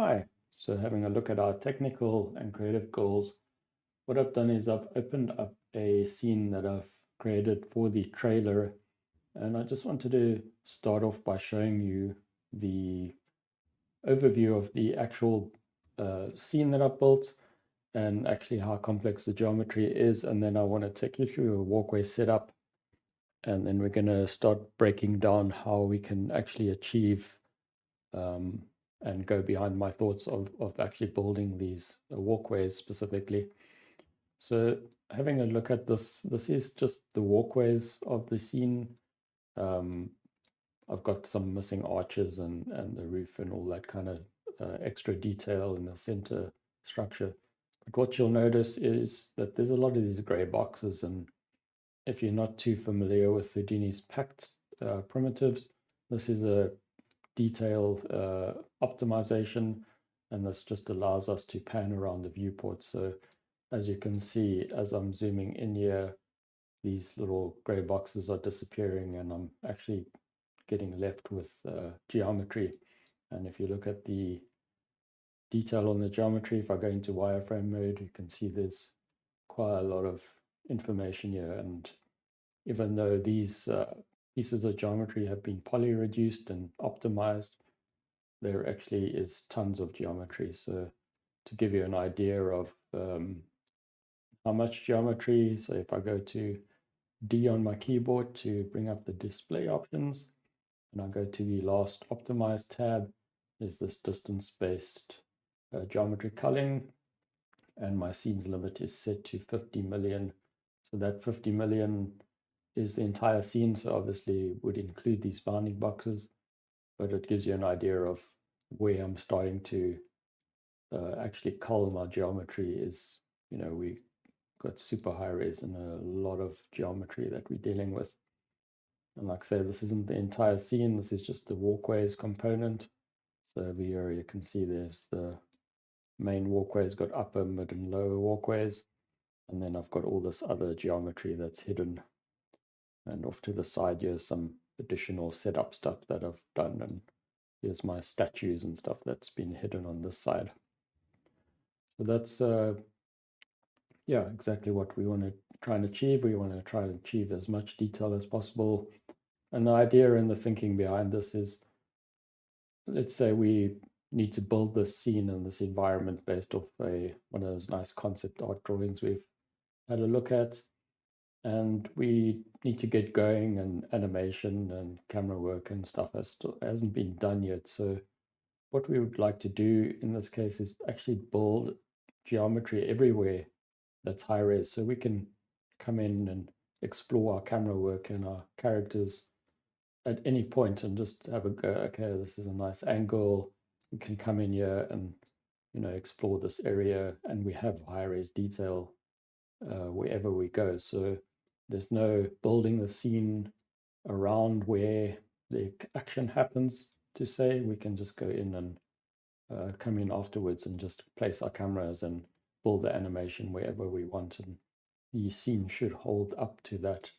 Hi, so having a look at our technical and creative goals, what I've done is I've opened up a scene that I've created for the trailer, and I just wanted to start off by showing you the overview of the actual scene that I've built and actually how complex the geometry is, and then I want to take you through a walkway setup, and then we're going to start breaking down how we can actually achieve um, and go behind my thoughts of actually building these walkways specifically. So having a look at this is just the walkways of the scene. Um, I've got some missing arches and the roof and all that kind of extra detail in the center structure. But what you'll notice is that there's a lot of these gray boxes, and if you're not too familiar with Houdini's packed primitives, this is a detail optimization, and this just allows us to pan around the viewport. So as you can see, as I'm zooming in here, these little gray boxes are disappearing and I'm actually getting left with geometry. And if you look at the detail on the geometry, if I go into wireframe mode, you can see there's quite a lot of information here. And even though these pieces of geometry have been poly reduced and optimized, there actually is tons of geometry. So to give you an idea of how much geometry, so if I go to D on my keyboard to bring up the display options, and I go to the last optimized tab, is this distance-based geometry culling, and my scenes limit is set to 50 million. So that 50 million is the entire scene, so obviously would include these bounding boxes, but it gives you an idea of where I'm starting to actually cull my geometry is, we got super high res and a lot of geometry that we're dealing with. And like I say, this isn't the entire scene, this is just the walkways component. So over here you can see there's the main walkways, got upper, mid and lower walkways. And then I've got all this other geometry that's hidden. And off to the side here's some additional setup stuff that I've done. And here's my statues and stuff that's been hidden on this side. So that's yeah, exactly what we want to try and achieve. We want to try and achieve as much detail as possible. And the idea and the thinking behind this is, let's say we need to build this scene and this environment based off one of those nice concept art drawings we've had a look at. And we need to get going, and animation and camera work and stuff hasn't been done yet. So what we would like to do in this case is actually build geometry everywhere that's high res, so we can come in and explore our camera work and our characters at any point and just have a go. Okay, this is a nice angle. We can come in here and explore this area, and we have high res detail wherever we go. So there's no building the scene around where the action happens. To say we can just go in and come in afterwards and just place our cameras and build the animation wherever we want, and the scene should hold up to that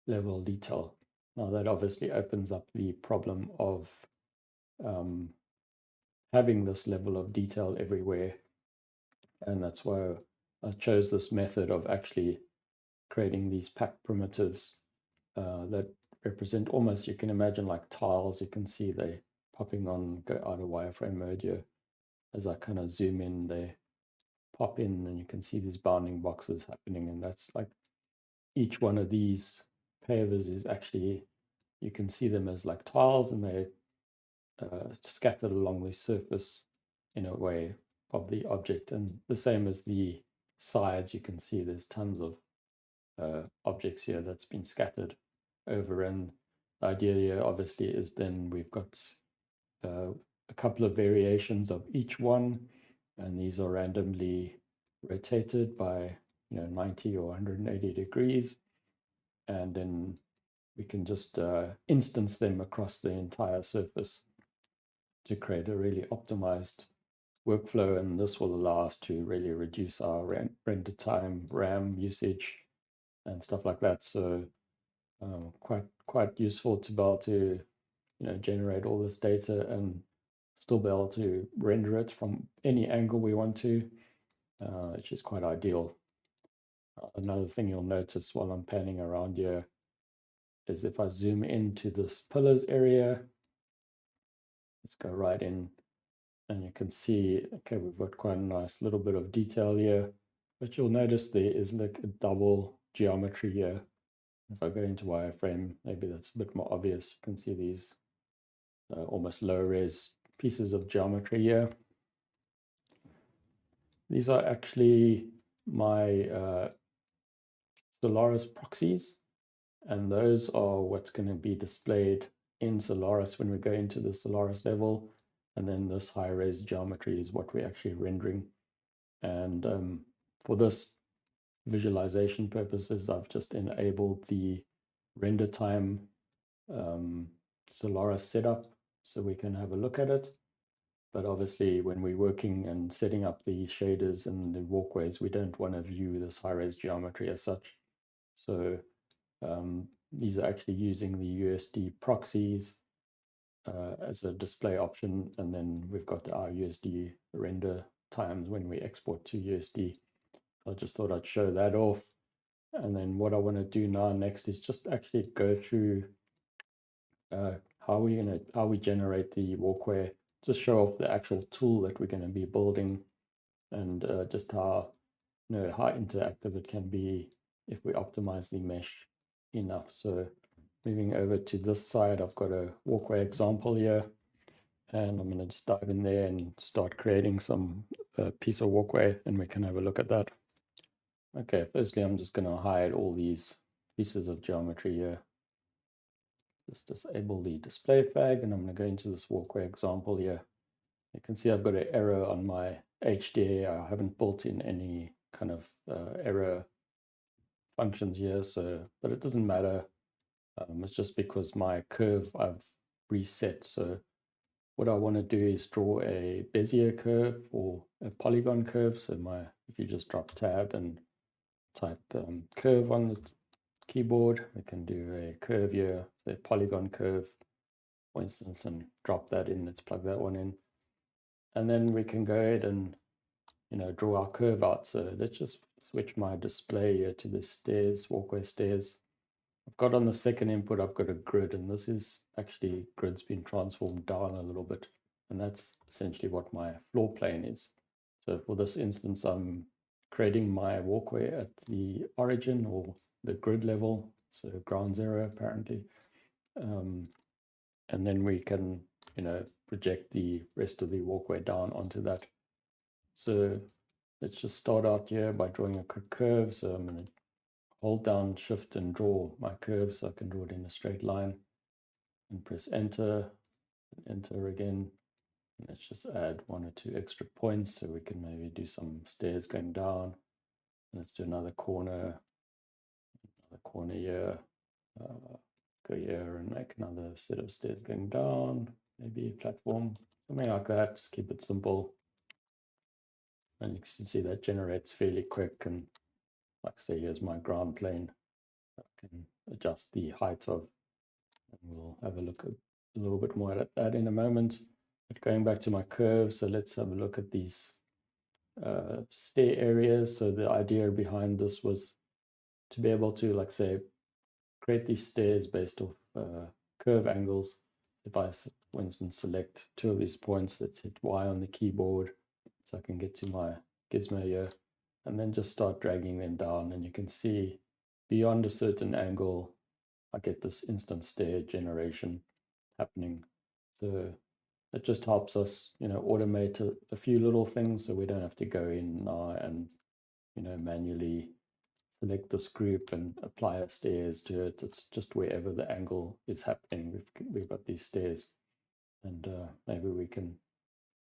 level of detail. Now that obviously opens up the problem of um, having this level of detail everywhere, and that's why I chose this method of actually creating these packed primitives that represent almost, you can imagine like tiles. You can see they popping on, go out of wireframe mode here. As I kind of zoom in, they pop in and you can see these bounding boxes happening, and that's like each one of these pavers is actually, you can see them as like tiles, and they're scattered along the surface in a way of the object. And the same as the sides, you can see there's tons of objects here that's been scattered over. And the idea here obviously is then we've got a couple of variations of each one, and these are randomly rotated by 90 or 180 degrees, and then we can just instance them across the entire surface to create a really optimized workflow. And this will allow us to really reduce our render time, RAM usage, and stuff like that. So quite useful to be able to generate all this data and still be able to render it from any angle we want to, which is quite ideal. Another thing you'll notice while I'm panning around here is if I zoom into this pillars area, let's go right in, and you can see, okay, we've got quite a nice little bit of detail here, but you'll notice there is like a double geometry here. If I go into wireframe, maybe that's a bit more obvious. You can see these almost low res pieces of geometry here. These are actually my Solaris proxies, and those are what's going to be displayed in Solaris when we go into the Solaris level. And then this high res geometry is what we're actually rendering. And for this visualization purposes, I've just enabled the render time Solaris setup so we can have a look at it. But obviously, when we're working and setting up the shaders and the walkways, we don't want to view this high-res geometry as such. So these are actually using the USD proxies as a display option. And then we've got our USD render times when we export to USD. I just thought I'd show that off. And then what I want to do now next is just actually go through how we generate the walkway, just show off the actual tool that we're going to be building, and just how how interactive it can be if we optimize the mesh enough. So moving over to this side, I've got a walkway example here, and I'm going to just dive in there and start creating some piece of walkway, and we can have a look at that. Okay, firstly, I'm just going to hide all these pieces of geometry here. Just disable the display flag, and I'm going to go into this walkway example here. You can see I've got an error on my HDA. I haven't built in any kind of error functions here, but it doesn't matter. It's just because my curve I've reset. So what I want to do is draw a Bezier curve or a polygon curve. So if you just drop tab and type curve on the keyboard, we can do a curve here, a polygon curve, for instance, and drop that in. Let's plug that one in. And then we can go ahead and draw our curve out. So let's just switch my display here to the stairs, walkway stairs. I've got on the second input, I've got a grid, and this is actually grid's been transformed down a little bit. And that's essentially what my floor plane is. So for this instance, I'm creating my walkway at the origin or the grid level, so ground zero apparently. And then we can, project the rest of the walkway down onto that. So let's just start out here by drawing a quick curve. So I'm going to hold down Shift and draw my curve so I can draw it in a straight line, and press enter, and enter again. And let's just add 1 or 2 extra points so we can maybe do some stairs going down. Let's do another corner here. Go here and make another set of stairs going down, maybe a platform, something like that. Just keep it simple. And you can see that generates fairly quick. And like I say, here's my ground plane. I can adjust the height of, and we'll have a look at a little bit more at that in a moment. But going back to my curve, so let's have a look at these stair areas. So the idea behind this was to be able to, like say, create these stairs based off curve angles. If I, for instance, select 2 of these points, let's hit Y on the keyboard so I can get to my gizmo here, and then just start dragging them down, and you can see beyond a certain angle I get this instant stair generation happening. So it just helps us, automate a few little things so we don't have to go in now and, manually select this group and apply a stairs to it. It's just wherever the angle is happening, we've got these stairs, and maybe we can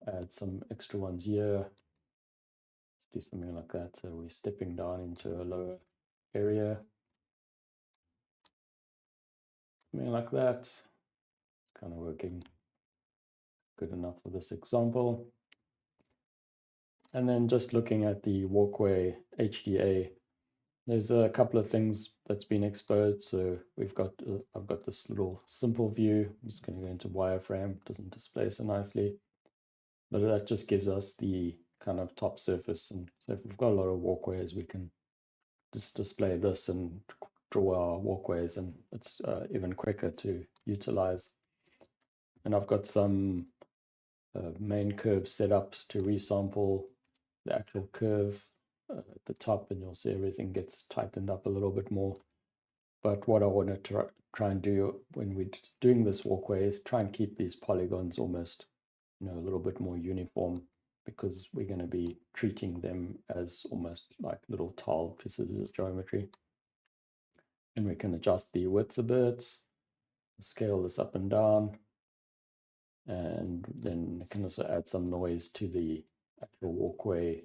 add some extra ones here. Let's do something like that. So we're stepping down into a lower area, something like that. It's kind of working good enough for this example. And then just looking at the walkway HDA, there's a couple of things that's been exposed. So we've got, I've got this little simple view. I'm just going to go into wireframe, it doesn't display so nicely. but that just gives us the kind of top surface. And so if we've got a lot of walkways, we can just display this and draw our walkways, and it's even quicker to utilize. And I've got some main curve setups to resample the actual curve at the top, and you'll see everything gets tightened up a little bit more. But what I want to try and do when we're doing this walkway is try and keep these polygons almost, a little bit more uniform, because we're going to be treating them as almost like little tiled pieces of geometry. And we can adjust the width a bit, scale this up and down, and then we can also add some noise to the actual walkway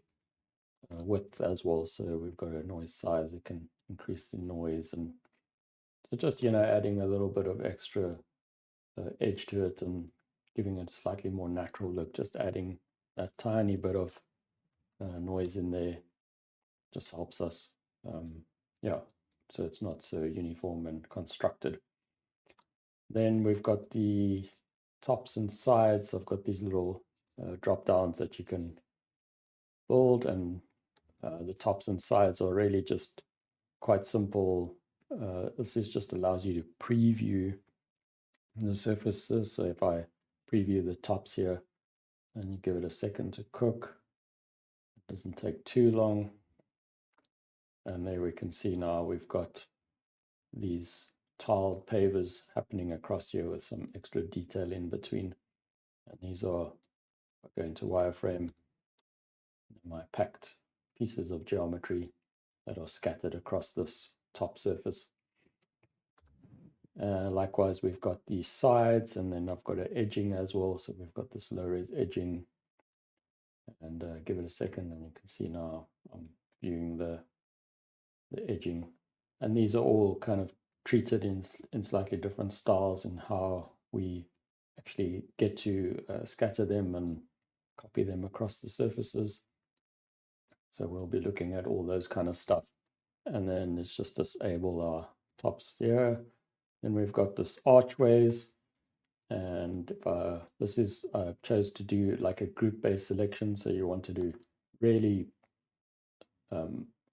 width as well. So we've got a noise size, it can increase the noise, and so just adding a little bit of extra edge to it and giving it a slightly more natural look. Just adding a tiny bit of noise in there just helps us. Yeah, so it's not so uniform and constructed. Then we've got the tops and sides. I've got these little drop downs that you can build, and the tops and sides are really just quite simple. This just allows you to preview the surfaces. So if I preview the tops here and you give it a second to cook, it doesn't take too long. And there we can see now we've got these tiled pavers happening across here with some extra detail in between. And these are going to wireframe my packed pieces of geometry that are scattered across this top surface. Likewise, we've got the sides, and then I've got an edging as well. So we've got this low res edging, and give it a second, and you can see now I'm viewing the edging. And these are all kind of treated in slightly different styles in how we actually get to scatter them and copy them across the surfaces. So we'll be looking at all those kind of stuff. And then it's just disable our tops here. Then we've got this archways. And this is, I chose to do like a group-based selection. So you want to do really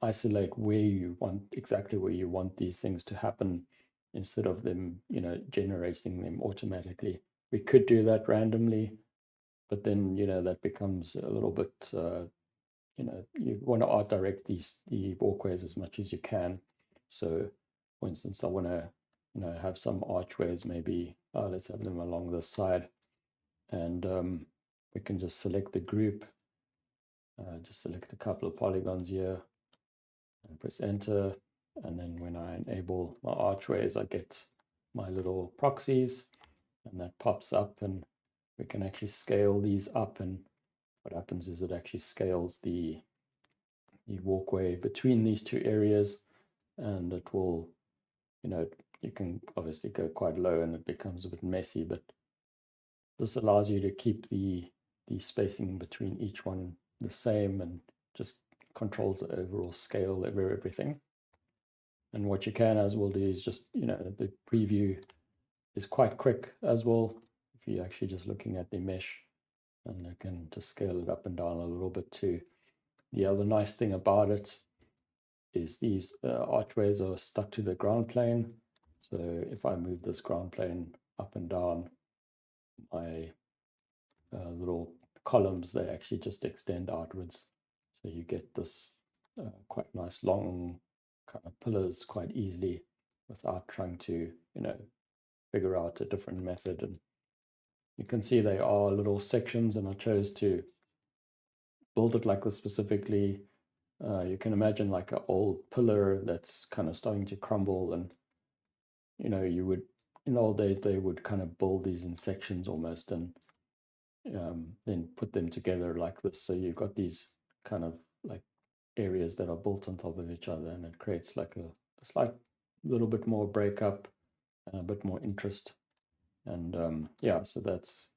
isolate where you want, exactly where you want these things to happen, instead of them, generating them automatically. We could do that randomly, but then, that becomes a little bit, you want to art direct the walkways as much as you can. So for instance, I want to, have some archways, maybe, let's have them along this side, and we can just select the group, just select a couple of polygons here, and press enter. And then when I enable my archways, I get my little proxies, and that pops up, and we can actually scale these up. And what happens is it actually scales the walkway between these two areas, and it will, you can obviously go quite low and it becomes a bit messy, but this allows you to keep the spacing between each one the same, and just controls the overall scale of everything. And what you can as well do is just, the preview is quite quick as well. If you're actually just looking at the mesh, and you can just scale it up and down a little bit too. The other nice thing about it is these archways are stuck to the ground plane. So if I move this ground plane up and down, my little columns, they actually just extend outwards. So you get this quite nice long kind of pillars quite easily, without trying to, figure out a different method. And you can see they are little sections, and I chose to build it like this specifically. You can imagine like an old pillar that's kind of starting to crumble, and you would, in the old days, they would kind of build these in sections almost, and then put them together like this. So you've got these kind of like areas that are built on top of each other, and it creates like a slight little bit more breakup and a bit more interest. And yeah, so that's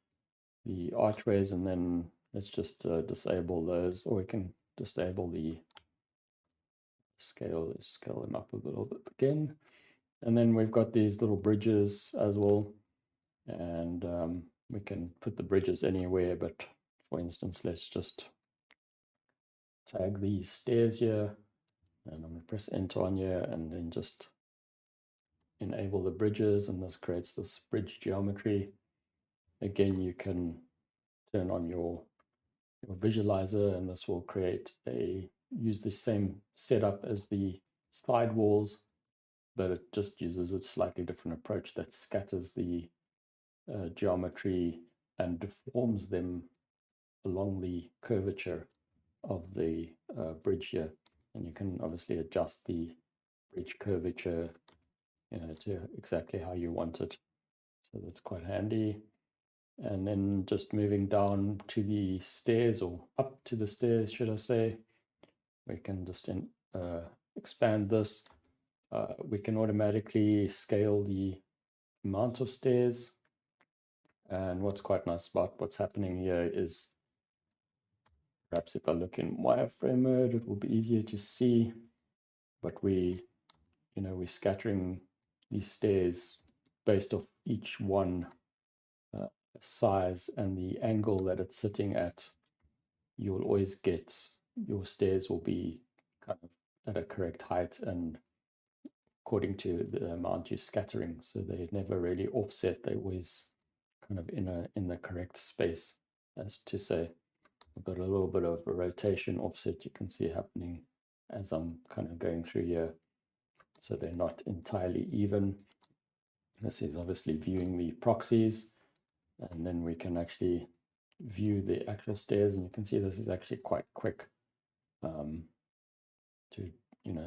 the archways. And then let's just disable those, or we can disable the scale them up a little bit again. And then we've got these little bridges as well, and we can put the bridges anywhere, but for instance, let's just tag these stairs here, and I'm going to press enter on here and then just enable the bridges, and this creates this bridge geometry. Again, you can turn on your visualizer, and this will use the same setup as the side walls, but it just uses a slightly different approach that scatters the geometry and deforms them along the curvature of the bridge here. And you can obviously adjust the bridge curvature, to exactly how you want it. So that's quite handy. And then just moving down to the stairs, or up to the stairs, should I say, we can just expand this. We can automatically scale the amount of stairs. And what's quite nice about what's happening here is, perhaps if I look in wireframe mode, it will be easier to see, but we're scattering these stairs based off each one size and the angle that it's sitting at. You'll always get, your stairs will be kind of at a correct height and according to the amount you're scattering. So they never really offset, they always kind of in the correct space, as to say. I've got a little bit of a rotation offset you can see happening as I'm kind of going through here. So they're not entirely even. This is obviously viewing the proxies, and then we can actually view the actual stairs, and you can see this is actually quite quick to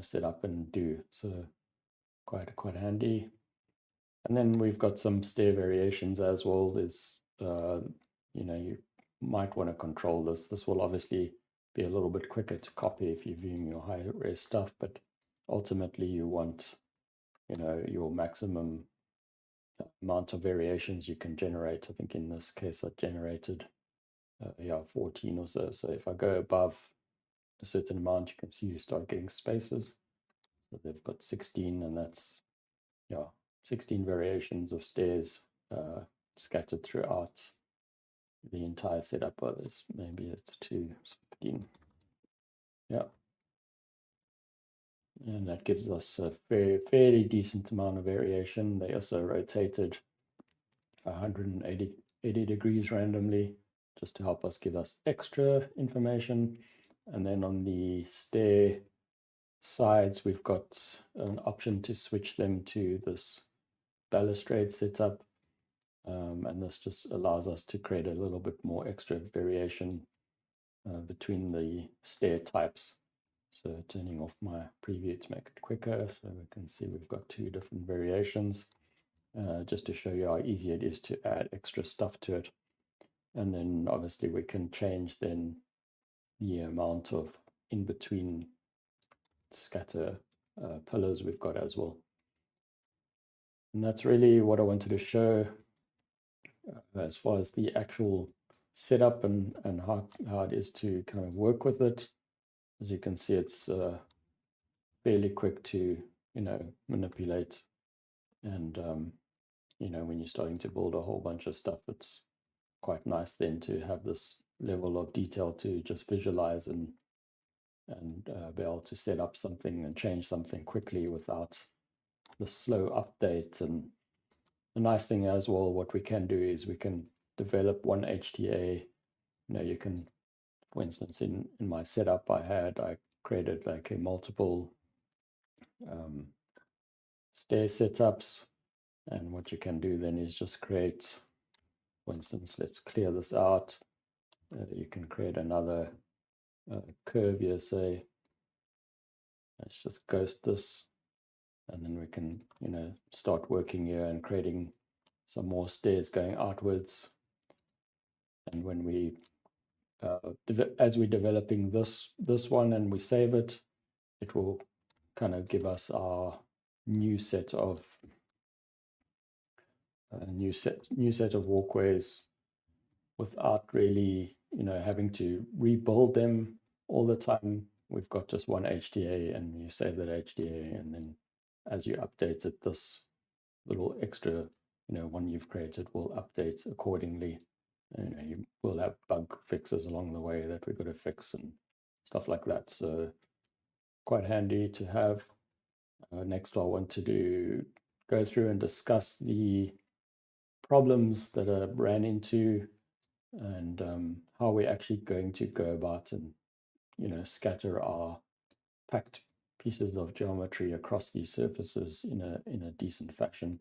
set up and do. So quite handy. And then we've got some stair variations as well. There's you might want to control this. This will obviously be a little bit quicker to copy if you're viewing your high res stuff, but ultimately you want your maximum amount of variations you can generate. I think in this case I generated 14 or so. So if I go above a certain amount, you can see you start getting spaces. So they've got 16, and that's 16 variations of stairs scattered throughout the entire setup. Others, maybe it's 15. Yeah. And that gives us a fairly decent amount of variation. They also rotated 180 degrees randomly, just to help us give us extra information. And then on the stair sides, we've got an option to switch them to this balustrade setup. And this just allows us to create a little bit more extra variation between the stair types. So turning off my preview to make it quicker, so we can see we've got 2 different variations, just to show you how easy it is to add extra stuff to it. And then obviously we can change then the amount of in-between scatter pillars we've got as well. And that's really what I wanted to show as far as the actual setup and how it is to kind of work with it. As you can see, it's fairly quick to manipulate, and when you're starting to build a whole bunch of stuff, it's quite nice then to have this level of detail to just visualize and be able to set up something and change something quickly without the slow update. And the nice thing as well, what we can do is we can develop one HTA. You can, for instance, in my setup I created like a multiple stair setups, and what you can do then is just create, for instance, let's clear this out. You can create another curve here, say. Let's just ghost this, and then we can start working here and creating some more stairs going outwards. And when we as we're developing this one and we save it, it will kind of give us our new set of new set of walkways without really having to rebuild them all the time. We've got just one HTA, and you save that HTA, and then as you update it, this little extra one you've created will update accordingly. you will have bug fixes along the way that we've got to fix and stuff like that. So quite handy to have. Next, I want to go through and discuss the problems that I ran into and how we're actually going to go about and scatter our packed pieces of geometry across these surfaces in a decent fashion.